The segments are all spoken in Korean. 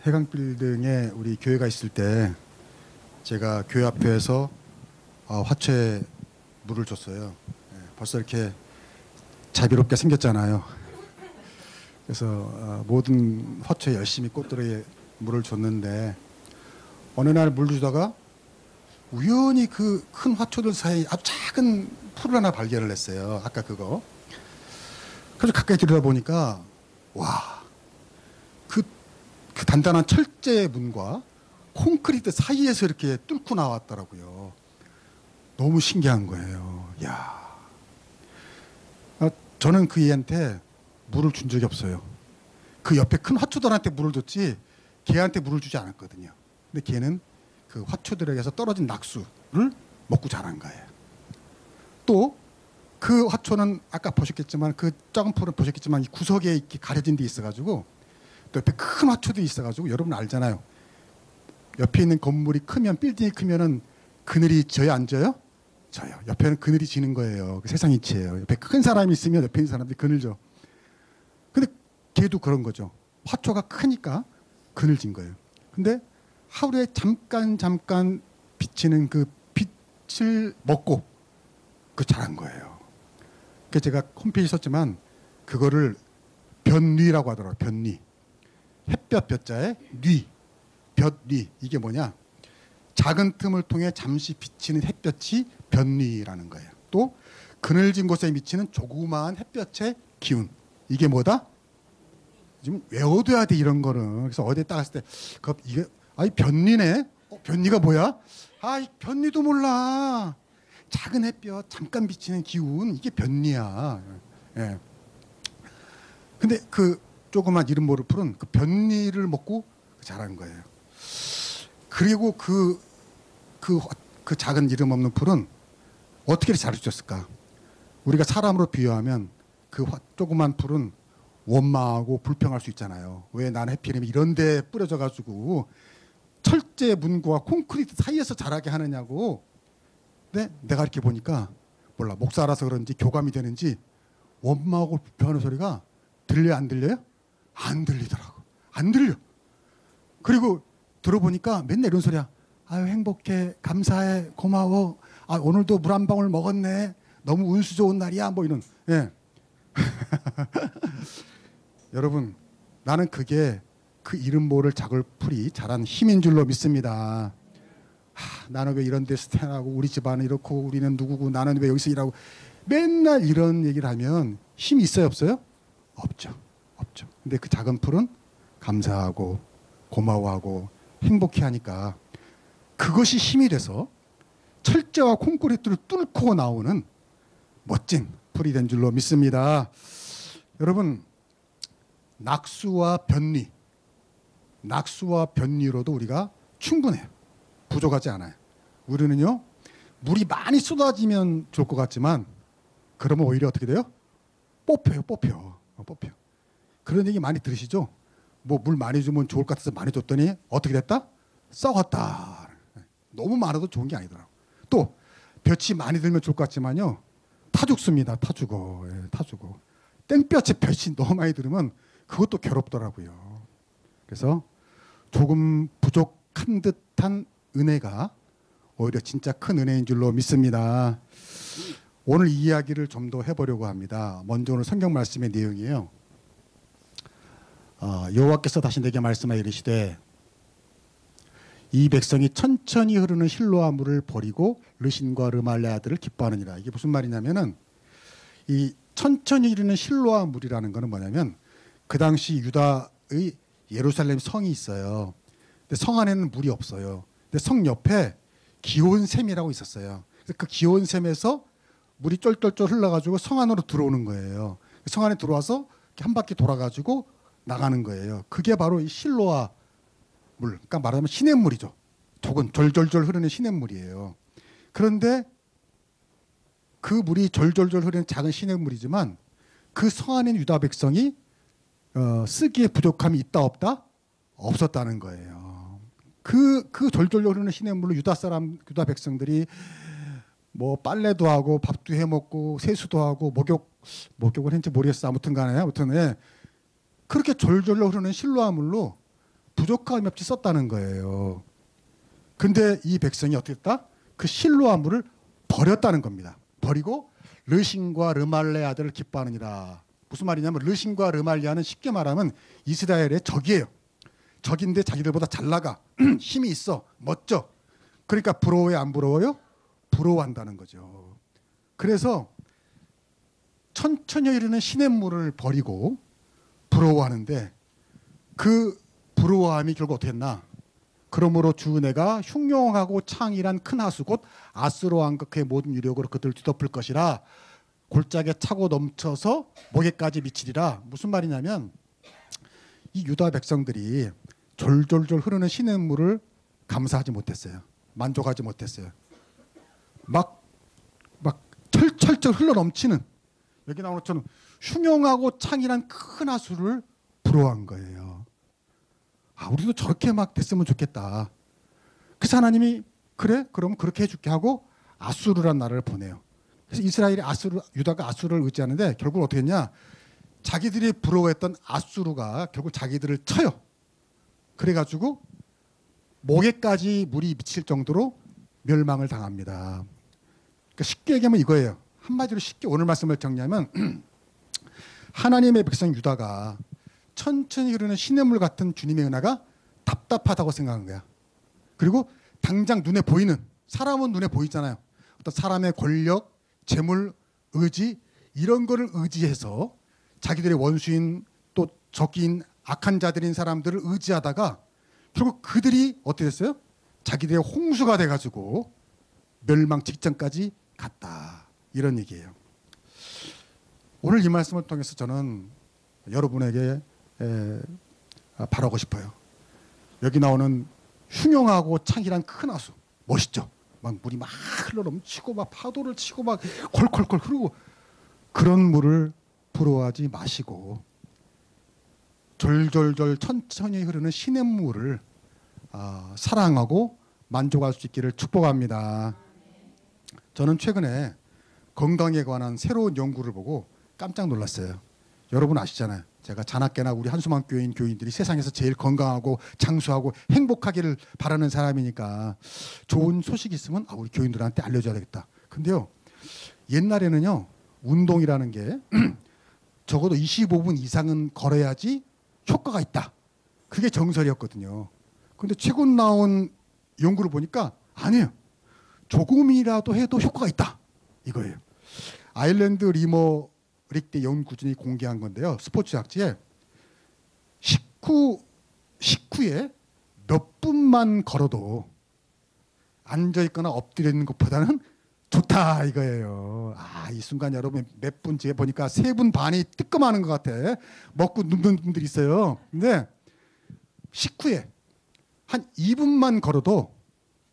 해강빌딩에 우리 교회가 있을 때 제가 교회 앞에서 화초에 물을 줬어요. 벌써 이렇게 자비롭게 생겼잖아요. 그래서 모든 화초에 열심히 꽃들에게 물을 줬는데 어느 날 물 주다가 우연히 그 큰 화초들 사이에 아주 작은 풀을 하나 발견을 했어요. 아까 그거. 그래서 가까이 들여다보니까 와, 그 단단한 철제 문과 콘크리트 사이에서 이렇게 뚫고 나왔더라고요. 너무 신기한 거예요. 야, 저는 그 애한테 물을 준 적이 없어요. 그 옆에 큰 화초들한테 물을 줬지 걔한테 물을 주지 않았거든요. 근데 걔는 그 화초들에게서 떨어진 낙수를 먹고 자란 거예요. 또 그 화초는 아까 보셨겠지만 그 작은 풀은 보셨겠지만 이 구석에 이렇게 가려진 데 있어가지고 또 옆에 큰 화초도 있어가지고 여러분 알잖아요. 옆에 있는 건물이 크면 빌딩이 크면은 그늘이 져요 안 져요? 져요. 옆에는 그늘이 지는 거예요. 세상 이치예요. 옆에 큰 사람이 있으면 옆에 있는 사람들이 그늘 져. 근데 걔도 그런 거죠. 화초가 크니까 그늘 진 거예요. 근데 하루에 잠깐 비치는 그 빛을 먹고 그 자란 거예요. 그래서 제가 홈페이지에 썼지만 그거를 볕뉘라고 하더라고요. 볕뉘. 햇볕 볕자에 뉘. 볕뉘. 이게 뭐냐? 작은 틈을 통해 잠시 비치는 햇볕이 볕뉘라는 거예요. 또 그늘진 곳에 비치는 조그마한 햇볕의 기운. 이게 뭐다? 지금 외워둬야 돼 이런 거는. 그래서 어디에 따갔을 때 이게 아이 볕뉘네. 볕뉘가 뭐야? 아이 볕뉘도 몰라. 작은 햇볕 잠깐 비치는 기운 이게 볕뉘야. 예. 근데 그 조그만 이름 모를 풀은 그 볕뉘를 먹고 자란 거예요. 그리고 그 작은 이름 없는 풀은 어떻게 자라줬을까? 우리가 사람으로 비유하면 그 조그만 풀은 원망하고 불평할 수 있잖아요. 왜 나는 해필이면 이런 데 뿌려져 가지고 철제 문구와 콘크리트 사이에서 자라게 하느냐고. 근데 내가 이렇게 보니까 몰라 목사라서 그런지 교감이 되는지 원망하고 불평하는 소리가 들려요 안 들려요? 안 들리더라고. 안 들려. 그리고 들어보니까 맨날 이런 소리야. 아유 행복해, 감사해, 고마워. 아 오늘도 물 한 방울 먹었네. 너무 운수 좋은 날이야. 뭐 이런. 예. 여러분 나는 그게 그 이름 모를 작을 풀이 자란 힘인 줄로 믿습니다. 나는 왜 이런 데서 태어나고 우리 집안은 이렇고 우리는 누구고 나는 왜 여기서 일하고 맨날 이런 얘기를 하면 힘이 있어요 없어요? 없죠. 없죠. 근데 그 작은 풀은 감사하고 고마워하고 행복해하니까 그것이 힘이 돼서 철제와 콘크리트를 뚫고 나오는 멋진 풀이 된 줄로 믿습니다. 여러분 낙수와 볕뉘로도 우리가 충분해요. 부족하지 않아요. 우리는요 물이 많이 쏟아지면 좋을 것 같지만 그러면 오히려 어떻게 돼요? 뽑혀. 그런 얘기 많이 들으시죠? 뭐 물 많이 주면 좋을 것 같아서 많이 줬더니 어떻게 됐다? 썩었다. 너무 많아도 좋은 게 아니더라고. 또 볕이 많이 들면 좋을 것 같지만요 타 죽습니다. 타 죽어. 땡볕에 볕이 너무 많이 들으면 그것도 괴롭더라고요. 그래서 조금 부족한 듯한 은혜가 오히려 진짜 큰 은혜인 줄로 믿습니다. 오늘 이 이야기를 좀 더 해보려고 합니다. 먼저 오늘 성경 말씀의 내용이에요. 여호와께서 다시 내게 말씀하여 이르시되 이 백성이 천천히 흐르는 실로아 물을 버리고 르신과 르말레 아들을 기뻐하느니라. 이게 무슨 말이냐면은 이 천천히 흐르는 실로아 물이라는 거는 뭐냐면 그 당시 유다의 예루살렘 성이 있어요. 근데 성 안에는 물이 없어요. 근데 성 옆에 기온샘이라고 있었어요. 그래서 그 기온샘에서 물이 쫄쫄쫄 흘러가지고 성 안으로 들어오는 거예요. 성 안에 들어와서 한 바퀴 돌아가지고 나가는 거예요. 그게 바로 이 실로아 물, 그러니까 말하자면 시냇물이죠. 조금 졸졸졸 흐르는 시냇물이에요. 그런데 그 물이 졸졸졸 흐르는 작은 시냇물이지만 그 성 안에 있는 유다 백성이 쓰기에 부족함이 있다 없다? 없었다는 거예요. 그 졸졸졸 흐르는 시냇물로 유다 백성들이 뭐 빨래도 하고 밥도 해 먹고 세수도 하고 목욕을 했는지 모르겠어. 아무튼 예. 그렇게 졸졸 흐르는 실로아 물로 부족함이 없이 썼다는 거예요. 근데 이 백성이 어떻게 했다? 그 실로아 물을 버렸다는 겁니다. 버리고 르신과 르말레 아들을 기뻐하느니라. 무슨 말이냐면 르신과 르말레아는 쉽게 말하면 이스라엘의 적이에요. 적인데 자기들보다 잘 나가. 힘이 있어. 멋져. 그러니까 부러워요? 안 부러워요? 부러워한다는 거죠. 그래서 천천히 흐르는 시냇물을 버리고 부러워하는데 그 부러워함이 결국 어떻게 했나? 그러므로 주 내가 흉용하고 창이란 큰 하수 곧 아수르 왕과 그의 모든 유력으로 그들을 뒤덮을 것이라 골짜기에 차고 넘쳐서 목에까지 미치리라. 무슨 말이냐면 이 유다 백성들이 졸졸졸 흐르는 시냇물을 감사하지 못했어요. 만족하지 못했어요. 막 철철철 흘러 넘치는 여기 나오는 것처럼 흉용하고 창이란 큰 하수를 부러워한 거예요. 우리도 저렇게 막 됐으면 좋겠다. 그래서 하나님이 그래? 그럼 그렇게 해줄게 하고 아수르란 나라를 보내요. 그래서 이스라엘이 유다가 아수르를 의지하는데 결국 어떻게 했냐? 자기들이 부러워했던 아수르가 결국 자기들을 쳐요. 그래가지고 목에까지 물이 미칠 정도로 멸망을 당합니다. 그러니까 쉽게 얘기하면 이거예요. 한마디로 쉽게 오늘 말씀을 정리하면 하나님의 백성 유다가 천천히 흐르는 시냇물 같은 주님의 은혜가 답답하다고 생각한 거야. 그리고 당장 눈에 보이는 사람은 눈에 보이잖아요. 어떤 사람의 권력, 재물, 의지 이런 거를 의지해서 자기들의 원수인 또 적인 악한 자들인 사람들을 의지하다가 결국 그들이 어떻게 됐어요? 자기들의 홍수가 돼가지고 멸망 직전까지 갔다. 이런 얘기예요. 오늘 이 말씀을 통해서 저는 여러분에게 바라고 싶어요. 여기 나오는 흉용하고 창이란 큰 하수 멋있죠. 막 물이 막 흘러 넘치고 막 파도를 치고 막 콜콜콜 흐르고 그런 물을 부러워하지 마시고 졸졸졸 천천히 흐르는 시냇물을 사랑하고 만족할 수 있기를 축복합니다. 저는 최근에 건강에 관한 새로운 연구를 보고 깜짝 놀랐어요. 여러분 아시잖아요. 제가 자나깨나 우리 한수만 교인 교인들이 세상에서 제일 건강하고 장수하고 행복하기를 바라는 사람이니까 좋은 소식이 있으면 우리 교인들한테 알려줘야 되겠다. 근데요, 옛날에는요, 운동이라는 게 적어도 25분 이상은 걸어야지 효과가 있다. 그게 정설이었거든요. 근데 최근 나온 연구를 보니까 아니에요. 조금이라도 해도 효과가 있다. 이거예요. 아일랜드 리머릭대 연구진이 공개한 건데요. 스포츠 잡지에 식후에 몇 분만 걸어도 앉아있거나 엎드려 있는 것보다는 좋다 이거예요. 이 순간 여러분 몇 분 뒤에 보니까 3분 반이 뜨끔하는 것 같아. 먹고 눕는 분들이 있어요. 근데 식후에 한 2분만 걸어도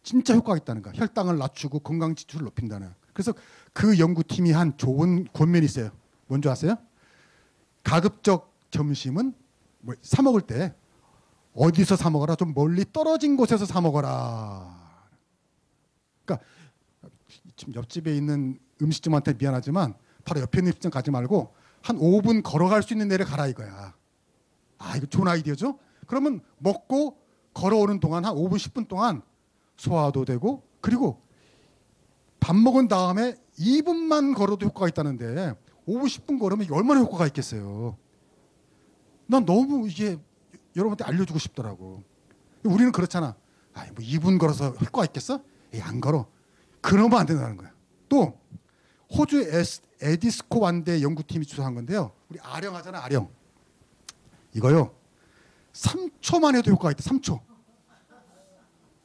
진짜 효과가 있다는 거야. 혈당을 낮추고 건강 지수를 높인다는. 그래서 그 연구팀이 한 좋은 권면이 있어요. 뭔지 아세요? 가급적 점심은 사 먹을 때 어디서 사 먹어라? 좀 멀리 떨어진 곳에서 사 먹어라. 그러니까 지금 옆집에 있는 음식점한테 미안하지만 바로 옆에 있는 음식점 가지 말고 한 5분 걸어갈 수 있는 데를 가라 이거야. 이거 좋은 아이디어죠? 그러면 먹고 걸어오는 동안 한 5분 10분 동안 소화도 되고 그리고 밥 먹은 다음에 2분만 걸어도 효과가 있다는데 5분, 10분 걸으면 이게 얼마나 효과가 있겠어요. 난 너무 이게 여러분한테 알려주고 싶더라고. 우리는 그렇잖아. 아, 뭐 2분 걸어서 효과가 있겠어? 에이, 안 걸어. 그러면 안 된다는 거야. 또 호주 에디스코 완대 연구팀이 조사한 건데요. 우리 아령 하잖아, 아령. 이거요. 3초만 해도 효과가 있다. 3초.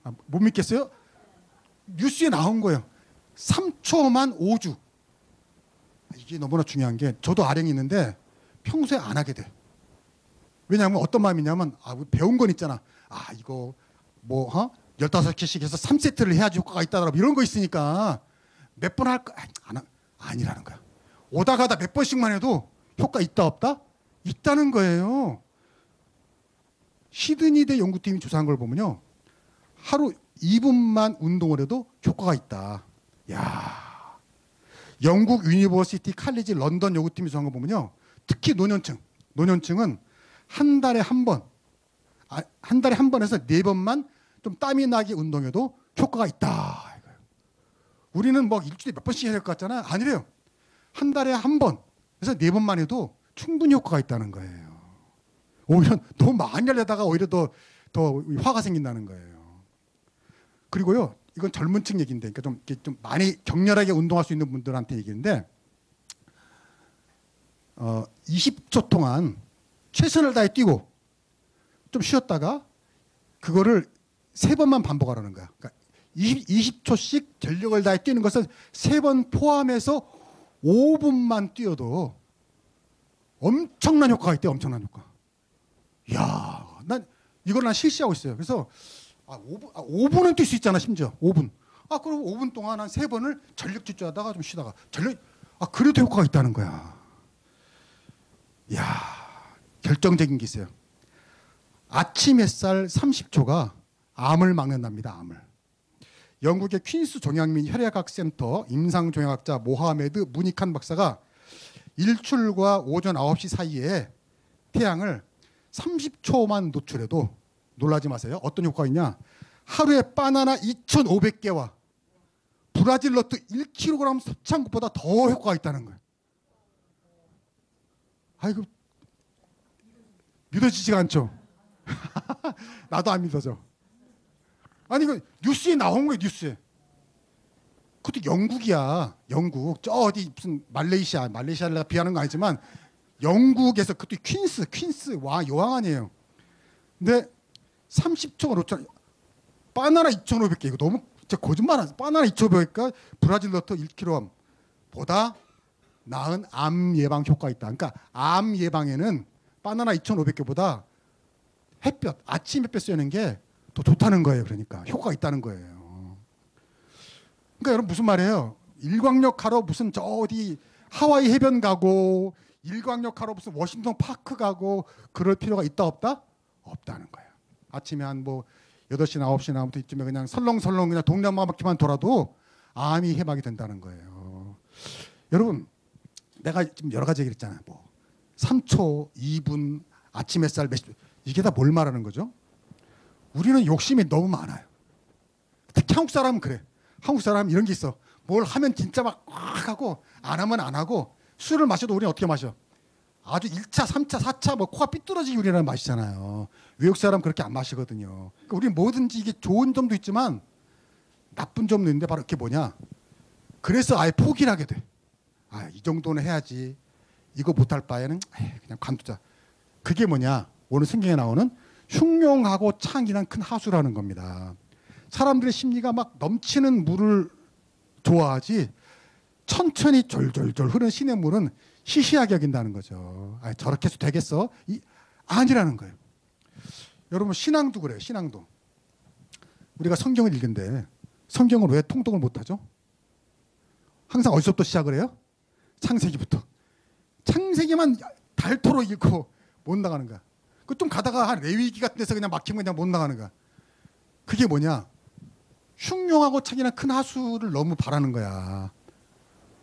아, 못 믿겠어요? 뉴스에 나온 거예요. 3초만 5주. 이게 너무나 중요한 게 저도 아령이 있는데 평소에 안 하게 돼. 왜냐하면 어떤 마음이냐면 배운 건 있잖아. 이거 뭐 15개씩 해서 3세트를 해야지 효과가 있다더라. 이런 거 있으니까 몇 번 할까? 아니라는 거야. 오다 가다 몇 번씩만 해도 효과 있다 없다? 있다는 거예요. 시드니대 연구팀이 조사한 걸 보면요. 하루 2분만 운동을 해도 효과가 있다. 야, 영국 유니버시티 칼리지 런던 연구팀이 조사한 걸 보면요. 특히 노년층은 한 달에 한 번에서 4번만 좀 땀이 나게 운동해도 효과가 있다. 우리는 뭐 일주일에 몇 번씩 해야 될 것 같잖아. 아니래요. 한 달에 한 번, 그래서 4번만 해도 충분히 효과가 있다는 거예요. 오히려 너무 많이 하려다가 오히려 더 화가 생긴다는 거예요. 그리고요, 이건 젊은 층 얘기인데, 그러니까 좀 많이 격렬하게 운동할 수 있는 분들한테 얘기인데, 20초 동안 최선을 다해 뛰고 좀 쉬었다가 그거를 3번만 반복하라는 거야. 그러니까 20초씩 전력을 다해 뛰는 것을 3번 포함해서 5분만 뛰어도 엄청난 효과가 있대요. 엄청난 효과. 이야, 이걸 난 실시하고 있어요. 그래서 5분은 뛸 수 있잖아. 심지어 5분. 그럼 5분 동안 한 3번을 전력 질주하다가 좀 쉬다가 그래도 효과가 있다는 거야. 이야, 결정적인 게 있어요. 아침 햇살 30초가 암을 막는답니다. 암을. 영국의 퀸스 종양및 혈액학 센터 임상종양학자 모하메드 무니칸 박사가 일출과 오전 9시 사이에 태양을 30초만 노출해도 놀라지 마세요. 어떤 효과가 있냐? 하루에 바나나 2,500개와 브라질 너트 1kg 섭취한 것보다 더 효과가 있다는 거예요. 아이고, 믿어지지가 않죠? 나도 안 믿어져. 아니, 이거 뉴스에 나온 거예요, 뉴스에. 그것도 영국이야, 영국. 저 어디 무슨 말레이시아를 내가 비하는 거 아니지만 영국에서 그것도 퀸스 여왕 아니에요. 근데 30초가 놓쳐. 바나나 2,500개 이거 너무 진짜 거짓말하지. 바나나 2,500개가 브라질 너트 1kg보다 나은 암 예방 효과가 있다. 그러니까 암 예방에는 바나나 2,500개보다 햇볕, 아침 햇볕 쐬는 게 더 좋다는 거예요. 그러니까 효과가 있다는 거예요. 그러니까 여러분 무슨 말이에요? 일광욕 하러 무슨 저 어디 하와이 해변 가고 일광욕 하러 무슨 워싱턴 파크 가고 그럴 필요가 있다 없다? 없다는 거예요. 아침에 한 뭐 8시나 9시나 아무튼 이쯤에 그냥 설렁설렁 그냥 동네 한 바퀴만 돌아도 암이 해방이 된다는 거예요. 여러분, 내가 지금 여러 가지 얘기를 했잖아요. 뭐 3초, 2분, 아침 햇살 몇십, 이게 다 뭘 말하는 거죠? 우리는 욕심이 너무 많아요. 특히 한국 사람은 그래. 한국 사람은 이런 게 있어. 뭘 하면 진짜 막 하고 안 하면 안 하고. 술을 마셔도 우리는 어떻게 마셔? 아주 1차, 3차, 4차 뭐 코가 삐뚤어지게 우리나라 마시잖아요. 외국 사람 그렇게 안 마시거든요. 그러니까 우리는 뭐든지 이게 좋은 점도 있지만 나쁜 점도 있는데 바로 그게 뭐냐? 그래서 아예 포기를 하게 돼. 이 정도는 해야지. 이거 못할 바에는 그냥 관두자. 그게 뭐냐? 오늘 성경에 나오는 흉용하고 창이란 큰 하수라는 겁니다. 사람들의 심리가 막 넘치는 물을 좋아하지 천천히 졸졸졸 흐르는 시냇물은 시시하게 여긴다는 거죠. 저렇게 해서 되겠어? 아니라는 거예요. 여러분 신앙도 그래요. 신앙도. 우리가 성경을 읽는데 성경을 왜 통독을 못하죠? 항상 어디서부터 시작을 해요? 창세기부터. 창세기만 닳도록 읽고 못 나가는 거야. 그 좀 가다가 한 레위기 같은 데서 그냥 막히면 그냥 못 나가는 거야. 그게 뭐냐? 흉용하고 창이란 큰 하수를 너무 바라는 거야.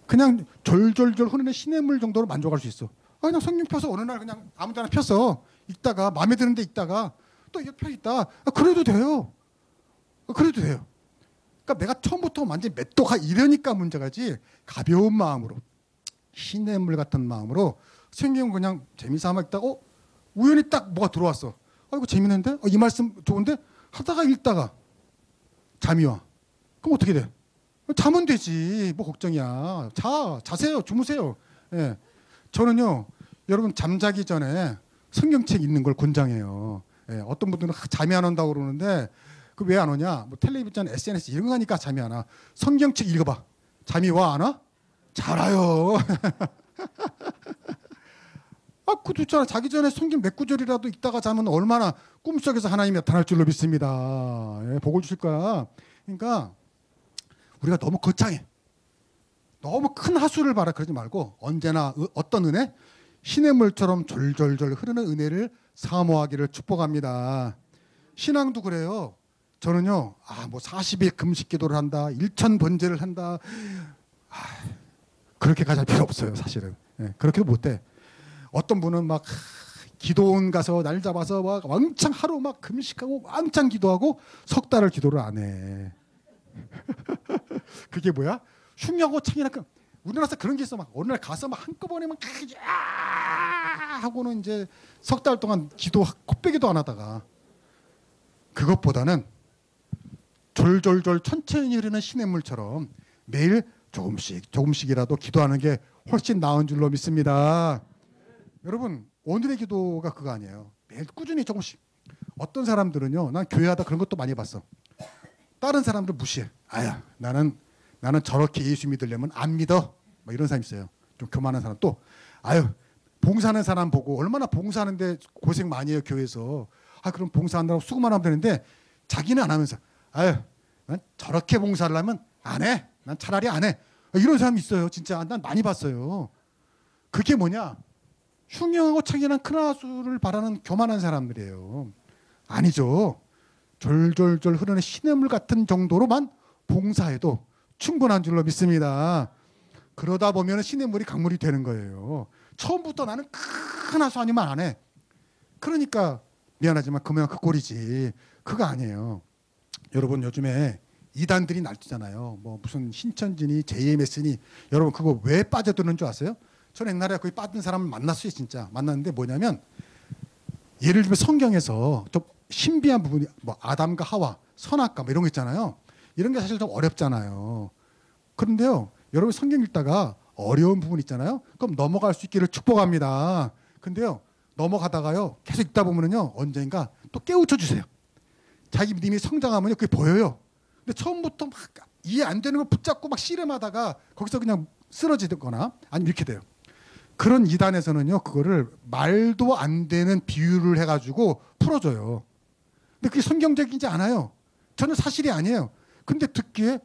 그냥 졸졸졸 흐르는 시냇물 정도로 만족할 수 있어. 그냥 성경 펴서 어느 날 그냥 아무 데나 펴서 읽다가 마음에 드는데 읽다가 또 옆에 있다. 그래도 돼요. 그래도 돼요. 그러니까 내가 처음부터 완전히 맷도가 이러니까 문제가지, 가벼운 마음으로, 시냇물 같은 마음으로 성경 그냥 재미삼아 읽다가 우연히 딱 뭐가 들어왔어. 이거 재밌는데? 이 말씀 좋은데? 하다가 읽다가 잠이 와. 그럼 어떻게 돼? 자면 되지. 뭐 걱정이야. 자세요. 주무세요. 예. 저는요, 여러분 잠자기 전에 성경책 읽는 걸 권장해요. 예. 어떤 분들은 잠이 안 온다고 그러는데 그 왜 안 오냐? 뭐 텔레비전, SNS 이런 거 하니까 잠이 안 와. 성경책 읽어봐. 잠이 와, 안 와? 잘 와요. 그도 있잖아. 자기 전에 성경 몇 구절이라도 읽다가 자면 얼마나 꿈속에서 하나님이 나타날 줄로 믿습니다. 예, 복을 주실 거야. 그러니까 우리가 너무 거창해. 너무 큰 하수를 바라 그러지 말고 언제나 어떤 은혜? 시냇물처럼 졸졸졸 흐르는 은혜를 사모하기를 축복합니다. 신앙도 그래요. 저는요, 뭐 40일 금식 기도를 한다, 일천 번제를 한다. 그렇게까지 할 필요 없어요, 사실은. 예, 그렇게도 못해. 어떤 분은 막 기도원 가서 날 잡아서 막 왕창 하루 막 금식하고 왕창 기도하고 석 달을 기도를 안 해. 그게 뭐야? 흉하고 창이나 우리나라에서 그런 게 있어. 막 어느 날 가서 막 한꺼번에 막 하고는 이제 석 달 동안 기도 코빼기도 안 하다가, 그것보다는 졸졸졸 천천히 흐르는 시냇물처럼 매일 조금씩이라도 기도하는 게 훨씬 나은 줄로 믿습니다. 여러분, 오늘의 기도가 그거 아니에요. 매일 꾸준히 조금씩. 어떤 사람들은요, 난 교회하다 그런 것도 많이 봤어. 다른 사람들 무시해. 나는 저렇게 예수 믿으려면 안 믿어. 뭐 이런 사람 있어요. 좀 교만한 사람. 또 봉사하는 사람 보고 얼마나 봉사하는데 고생 많이 해요, 교회에서. 그럼 봉사한다고 수고만 하면 되는데 자기는 안 하면서 난 저렇게 봉사를 하면 안 해. 난 차라리 안 해. 이런 사람이 있어요. 진짜 난 많이 봤어요. 그게 뭐냐? 흉흉하고 창연한 큰 하수를 바라는 교만한 사람들이에요. 아니죠. 졸졸졸 흐르는 시냇물 같은 정도로만 봉사해도 충분한 줄로 믿습니다. 그러다 보면 시냇물이 강물이 되는 거예요. 처음부터 나는 큰 하수 아니면 안 해. 그러니까 미안하지만 그러면 그 꼴이지. 그거 아니에요. 여러분, 요즘에 이단들이 날뛰잖아요. 뭐 무슨 신천지니 JMS니. 여러분, 그거 왜 빠져드는 줄 아세요? 저는 옛날에 거기 빠진 사람을 만났어요. 진짜 만났는데 뭐냐면, 예를 들면 성경에서 좀 신비한 부분이 뭐 아담과 하와, 선악과 뭐 이런 거 있잖아요. 이런 게 사실 좀 어렵잖아요. 그런데요, 여러분 성경 읽다가 어려운 부분 있잖아요. 그럼 넘어갈 수 있기를 축복합니다. 근데요, 넘어가다가요 계속 읽다 보면은요 언젠가 또 깨우쳐 주세요. 자기 믿음이 성장하면요 그게 보여요. 근데 처음부터 막 이해 안 되는 걸 붙잡고 막 씨름하다가 거기서 그냥 쓰러지거나 아니면 이렇게 돼요. 그런 이단에서는요 그거를 말도 안 되는 비유를 해가지고 풀어줘요. 근데 그게 성경적이지 않아요. 저는 사실이 아니에요. 근데 듣기에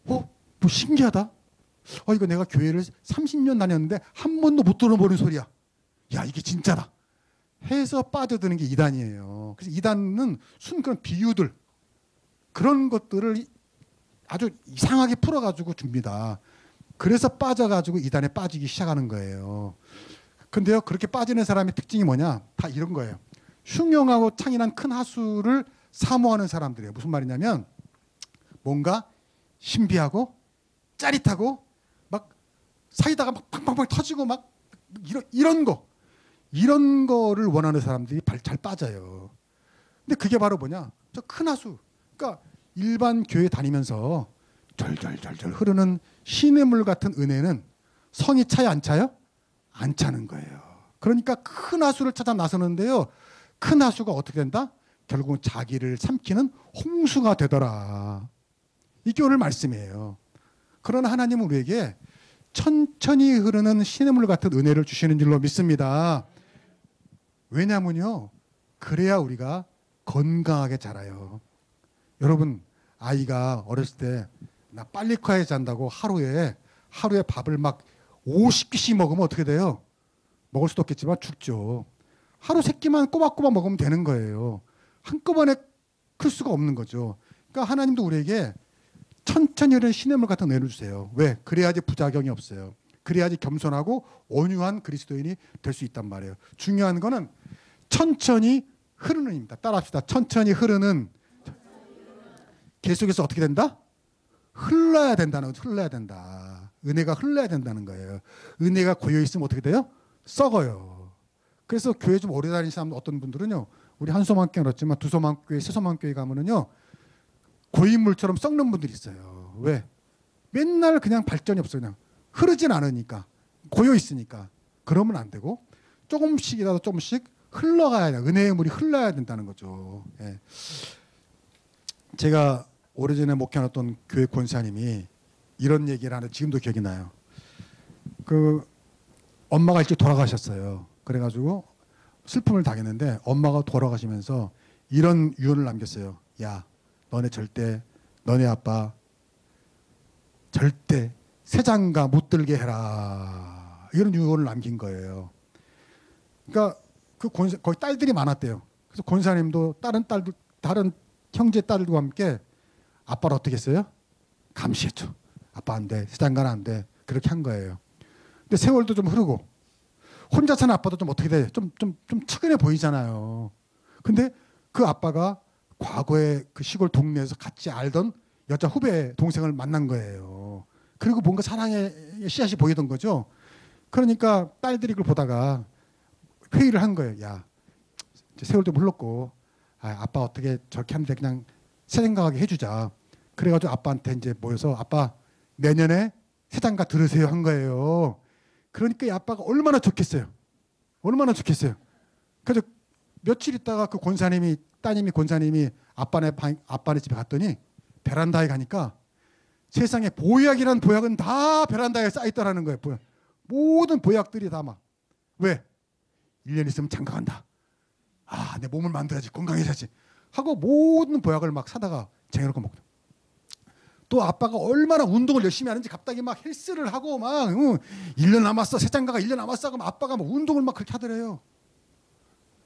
뭐 신기하다. 이거 내가 교회를 30년 다녔는데 한 번도 못 들어보는 소리야. 야, 이게 진짜다 해서 빠져드는 게 이단이에요. 그래서 이단은 그런 비유들 그런 것들을 아주 이상하게 풀어가지고 줍니다. 그래서 빠져가지고 이단에 빠지기 시작하는 거예요. 근데요 그렇게 빠지는 사람의 특징이 뭐냐, 다 이런 거예요. 흉흉하고 창인한 큰 하수를 사모하는 사람들이에요. 무슨 말이냐면 뭔가 신비하고 짜릿하고 막 사이다가 막 팡팡팡 터지고 막 이런 거를 원하는 사람들이 잘 빠져요. 근데 그게 바로 뭐냐, 저 큰 하수. 그러니까 일반 교회 다니면서 절절절절 흐르는 시냇물 같은 은혜는 성이 차요, 안 차요? 안 차는 거예요. 그러니까 큰 하수를 찾아 나서는데요, 큰 하수가 어떻게 된다? 결국은 자기를 삼키는 홍수가 되더라. 이게 오늘 말씀이에요. 그러나 하나님은 우리에게 천천히 흐르는 시냇물 같은 은혜를 주시는 줄로 믿습니다. 왜냐면요, 그래야 우리가 건강하게 자라요. 여러분, 아이가 어렸을 때 나 빨리 커야 잔다고 하루에 밥을 막 50끼씩 먹으면 어떻게 돼요? 먹을 수도 없겠지만 죽죠. 하루 3끼만 꼬박꼬박 먹으면 되는 거예요. 한꺼번에 클 수가 없는 거죠. 그러니까 하나님도 우리에게 천천히 흐르는 시냇물 같은 은혜를 주세요. 왜? 그래야지 부작용이 없어요. 그래야지 겸손하고 온유한 그리스도인이 될 수 있단 말이에요. 중요한 거는 천천히 흐르는입니다. 따라합시다. 천천히 흐르는. 계속해서 어떻게 된다? 흘러야 된다는 거죠. 흘러야 된다. 은혜가 흘러야 된다는 거예요. 은혜가 고여 있으면 어떻게 돼요? 썩어요. 그래서 교회 좀 오래 다니는 사람 어떤 분들은요. 우리 한소만교회 그렇지만 두소만교회, 세소만교회 가면은요. 고인물처럼 썩는 분들이 있어요. 왜? 맨날 그냥 발전이 없어요. 그냥 흐르진 않으니까. 고여 있으니까. 그러면 안 되고 조금씩이라도 조금씩 흘러가야 돼요. 은혜의 물이 흘러야 된다는 거죠. 예. 제가 오래전에 목회하던 교회 권사님이 이런 얘기를 하는데 지금도 기억이 나요. 그 엄마가 일찍 돌아가셨어요. 그래가지고 슬픔을 당했는데 엄마가 돌아가시면서 이런 유언을 남겼어요. 야, 너네 아빠 절대 새장가 못 들게 해라. 이런 유언을 남긴 거예요. 그러니까 거기 딸들이 많았대요. 그래서 권사님도 다른 형제 딸들과 함께 아빠를 어떻게 했어요? 감시했죠. 아빠 안 돼. 새장가는 안 돼. 그렇게 한 거예요. 근데 세월도 좀 흐르고 혼자 사는 아빠도 좀 어떻게 돼? 좀 측은해 보이잖아요. 근데 그 아빠가 과거에 그 시골 동네에서 같이 알던 여자 후배 동생을 만난 거예요. 그리고 뭔가 사랑의 씨앗이 보이던 거죠. 그러니까 딸들이 그걸 보다가 회의를 한 거예요. 야, 이제 세월 좀 흘렀고 아빠 어떻게 저렇게 하는데 그냥 새 생각하게 해주자. 그래가지고 아빠한테 이제 모여서 아빠 내년에 새장가 들으세요 한 거예요. 그러니까 이 아빠가 얼마나 좋겠어요. 얼마나 좋겠어요. 그래서 며칠 있다가 그 따님이 권사님이 아빠네 집에 갔더니 베란다에 가니까 세상에 보약이란 보약은 다 베란다에 쌓여있다라는 거예요. 보약. 모든 보약들이 다 막. 왜? 1년 있으면 장가 간다. 아, 내 몸을 만들어야지. 건강해야지. 하고 모든 보약을 막 사다가 쟁여놓고 먹고. 또 아빠가 얼마나 운동을 열심히 하는지 갑자기 막 헬스를 하고 막 1년 남았어. 새장가가 1년 남았어. 그럼 아빠가 막 운동을 막 그렇게 하더래요.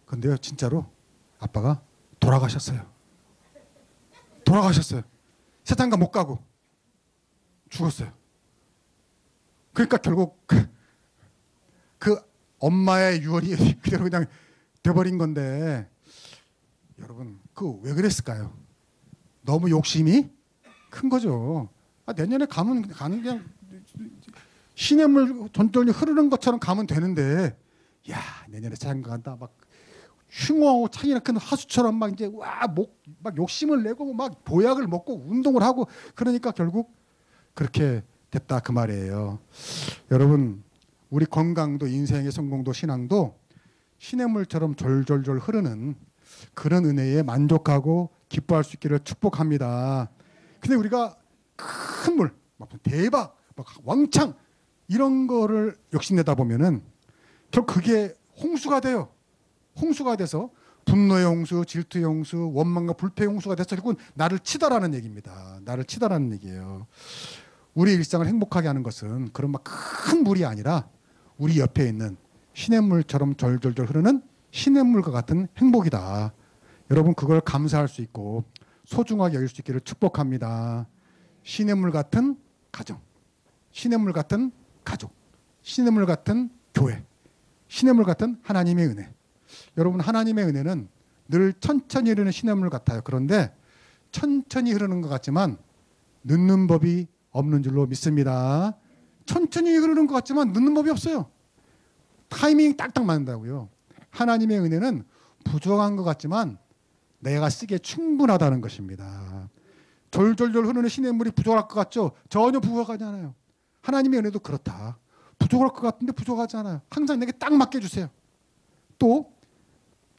근데요, 진짜로 아빠가 돌아가셨어요. 돌아가셨어요. 새장가 못 가고 죽었어요. 그러니까 결국 그 엄마의 유언이 그대로 그냥 돼버린 건데 여러분 그 왜 그랬을까요? 너무 욕심이 큰 거죠. 내년에 가는 그냥 시냇물 전전이 흐르는 것처럼 가면 되는데 야 내년에 장가 간다 막 흉어하고 차이나 큰 하수처럼 막 이제 막 욕심을 내고 막 보약을 먹고 운동을 하고 그러니까 결국 그렇게 됐다 그 말이에요. 여러분 우리 건강도 인생의 성공도 신앙도 시냇물처럼 졸졸졸 흐르는 그런 은혜에 만족하고 기뻐할 수 있기를 축복합니다. 근데 우리가 큰 물, 막 대박, 막 왕창 이런 거를 욕심내다 보면은 결국 그게 홍수가 돼요. 홍수가 돼서 분노의 홍수, 질투의 홍수, 원망과 불패의 홍수가 돼서 결국은 나를 치다라는 얘기입니다. 나를 치다라는 얘기예요. 우리 일상을 행복하게 하는 것은 그런 막 큰 물이 아니라 우리 옆에 있는 시냇물처럼 절절절 흐르는 시냇물과 같은 행복이다. 여러분 그걸 감사할 수 있고 소중하게 여길 수 있기를 축복합니다. 시냇물 같은 가정, 시냇물 같은 가족, 시냇물 같은 교회, 시냇물 같은 하나님의 은혜. 여러분 하나님의 은혜는 늘 천천히 흐르는 시냇물 같아요. 그런데 천천히 흐르는 것 같지만 늦는 법이 없는 줄로 믿습니다. 천천히 흐르는 것 같지만 늦는 법이 없어요. 타이밍이 딱딱 맞는다고요. 하나님의 은혜는 부족한 것 같지만 내가 쓰기에 충분하다는 것입니다. 졸졸졸 흐르는 시냇물이 부족할 것 같죠? 전혀 부족하지 않아요. 하나님의 은혜도 그렇다. 부족할 것 같은데 부족하지 않아요. 항상 내게 딱 맞게 주세요. 또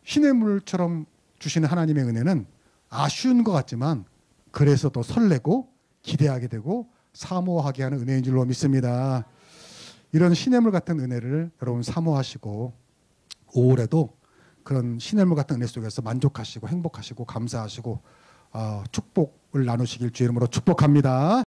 시냇물처럼 주시는 하나님의 은혜는 아쉬운 것 같지만 그래서 더 설레고 기대하게 되고 사모하게 하는 은혜인 줄로 믿습니다. 이런 시냇물 같은 은혜를 여러분 사모하시고 올해도 그런 시냇물 같은 은혜 속에서 만족하시고 행복하시고 감사하시고 축복을 나누시길 주의 이름으로 축복합니다.